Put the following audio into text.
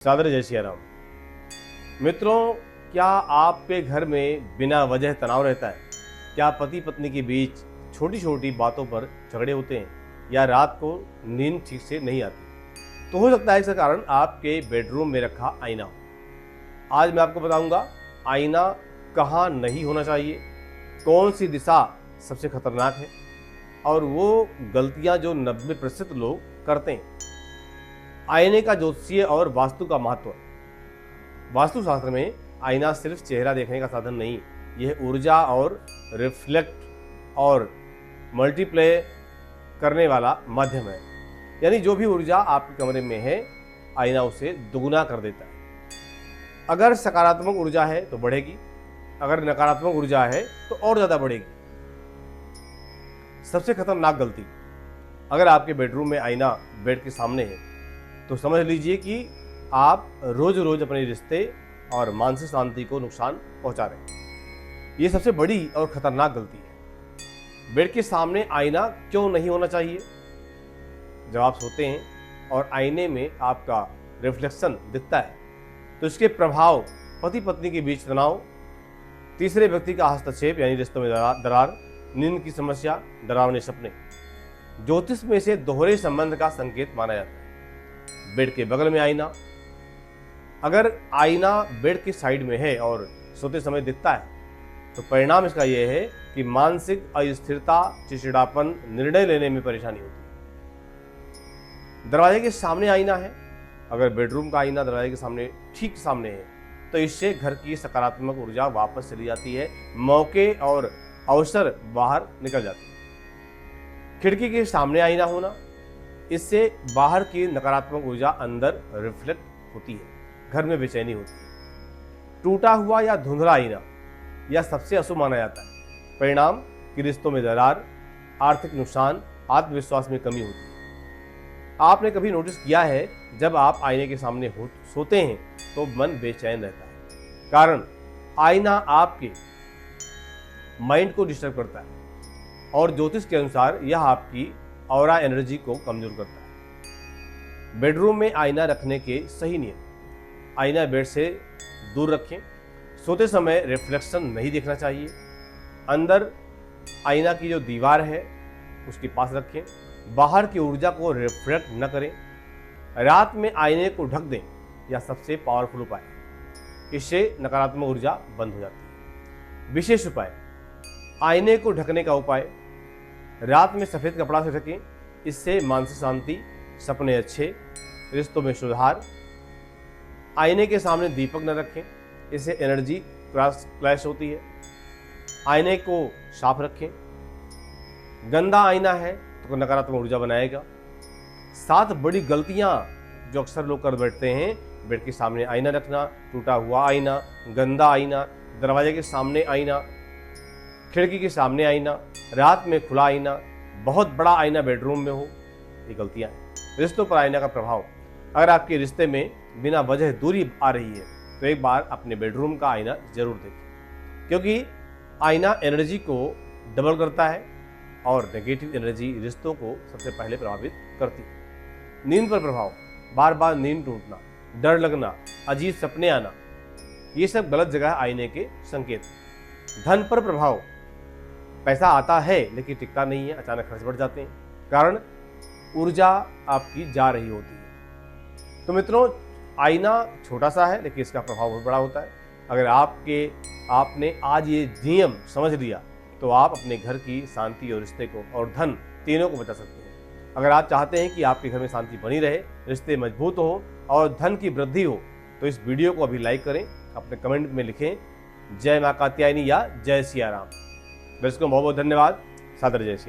सादर जय सिया राम। मित्रों, क्या आपके घर में बिना वजह तनाव रहता है? क्या पति पत्नी के बीच छोटी छोटी बातों पर झगड़े होते हैं या रात को नींद ठीक से नहीं आती? तो हो सकता है इसका कारण आपके बेडरूम में रखा आईना हो। आज मैं आपको बताऊंगा आईना कहाँ नहीं होना चाहिए, कौन सी दिशा सबसे खतरनाक है और वो गलतियां जो 90% लोग करते हैं। आईने का ज्योतिषीय और वास्तु का महत्व। वास्तुशास्त्र में आईना सिर्फ चेहरा देखने का साधन नहीं, यह ऊर्जा और रिफ्लेक्ट और मल्टीप्लाई करने वाला माध्यम है। यानी जो भी ऊर्जा आपके कमरे में है, आईना उसे दुगुना कर देता है। अगर सकारात्मक ऊर्जा है तो बढ़ेगी, अगर नकारात्मक ऊर्जा है तो और ज्यादा बढ़ेगी। सबसे खतरनाक गलती, अगर आपके बेडरूम में आईना बेड के सामने है तो समझ लीजिए कि आप रोज रोज अपने रिश्ते और मानसिक शांति को नुकसान पहुंचा रहे हैं। ये सबसे बड़ी और खतरनाक गलती है। बेड के सामने आईना क्यों नहीं होना चाहिए? जब आप सोते हैं और आईने में आपका रिफ्लेक्शन दिखता है तो इसके प्रभाव पति पत्नी के बीच तनाव, तीसरे व्यक्ति का हस्तक्षेप यानी रिश्तों में दरार, नींद की समस्या, डरावने सपने। ज्योतिष में इसे दोहरे संबंध का संकेत माना जाता है। बेड के बगल में आईना, अगर आईना बेड की साइड में है और सोते समय दिखता है तो परिणाम इसका यह है कि मानसिक अस्थिरता, चिड़चिड़ापन, निर्णय लेने में परेशानी होती है। दरवाजे के सामने आईना है, अगर बेडरूम का आईना दरवाजे के सामने ठीक सामने है तो इससे घर की सकारात्मक ऊर्जा वापस चली जाती है, मौके और अवसर बाहर निकल जाते हैं। खिड़की के सामने आईना होना, इससे बाहर की नकारात्मक ऊर्जा अंदर रिफ्लेक्ट होती है, घर में बेचैनी होती है। टूटा हुआ या धुंधला आईना यह सबसे अशुभ माना जाता है। परिणाम कि रिश्तों में दरार, आर्थिक नुकसान, आत्मविश्वास में कमी होती है। आपने कभी नोटिस किया है जब आप आईने के सामने सोते हैं तो मन बेचैन रहता है? कारण आईना आपके माइंड को डिस्टर्ब करता है और ज्योतिष के अनुसार यह आपकी ऑरा एनर्जी को कमजोर करता है। बेडरूम में आईना रखने के सही नियम। आईना बेड से दूर रखें, सोते समय रिफ्लेक्शन नहीं देखना चाहिए। अंदर आईना की जो दीवार है उसके पास रखें, बाहर की ऊर्जा को रिफ्लेक्ट न करें। रात में आईने को ढक दें, यह सबसे पावरफुल उपाय है। इससे नकारात्मक ऊर्जा बंद हो जाती है। विशेष उपाय, आईने को ढकने का उपाय, रात में सफेद कपड़ा से ढकें, इससे मानसिक शांति, सपने अच्छे, रिश्तों में सुधार। आईने के सामने दीपक न रखें, इससे एनर्जी क्लैश होती है। आईने को साफ रखें। गंदा आईना है तो नकारात्मक ऊर्जा बनाएगा। 7 बड़ी गलतियां जो अक्सर लोग कर बैठते हैं: बेड के सामने आईना रखना, टूटा हुआ आईना, गंदा आईना, दरवाजे के सामने आईना, खिड़की के सामने आईना, रात में खुला आईना, बहुत बड़ा आईना बेडरूम में हो। ये गलतियां हैं। रिश्तों पर आईना का प्रभाव, अगर आपके रिश्ते में बिना वजह दूरी आ रही है तो एक बार अपने बेडरूम का आईना जरूर देखें, क्योंकि आईना एनर्जी को डबल करता है और नेगेटिव एनर्जी रिश्तों को सबसे पहले प्रभावित करती है। नींद पर प्रभाव, बार बार नींद टूटना, डर लगना, अजीब सपने आना, ये सब गलत जगह आईने के संकेत। धन पर प्रभाव, पैसा आता है लेकिन टिकता नहीं है, अचानक खर्च बढ़ जाते हैं, कारण ऊर्जा आपकी जा रही होती है। तो मित्रों, आईना छोटा सा है लेकिन इसका प्रभाव बहुत बड़ा होता है। अगर आपने आज ये नियम समझ लिया तो आप अपने घर की शांति और रिश्ते को और धन तीनों को बचा सकते हैं। अगर आप चाहते हैं कि आपके घर में शांति बनी रहे, रिश्ते मजबूत हो और धन की वृद्धि हो तो इस वीडियो को अभी लाइक करें, अपने कमेंट में लिखें जय मां कात्यायनी या जय सिया राम। दर्शकों बहुत बहुत धन्यवाद। सादर जय सिया।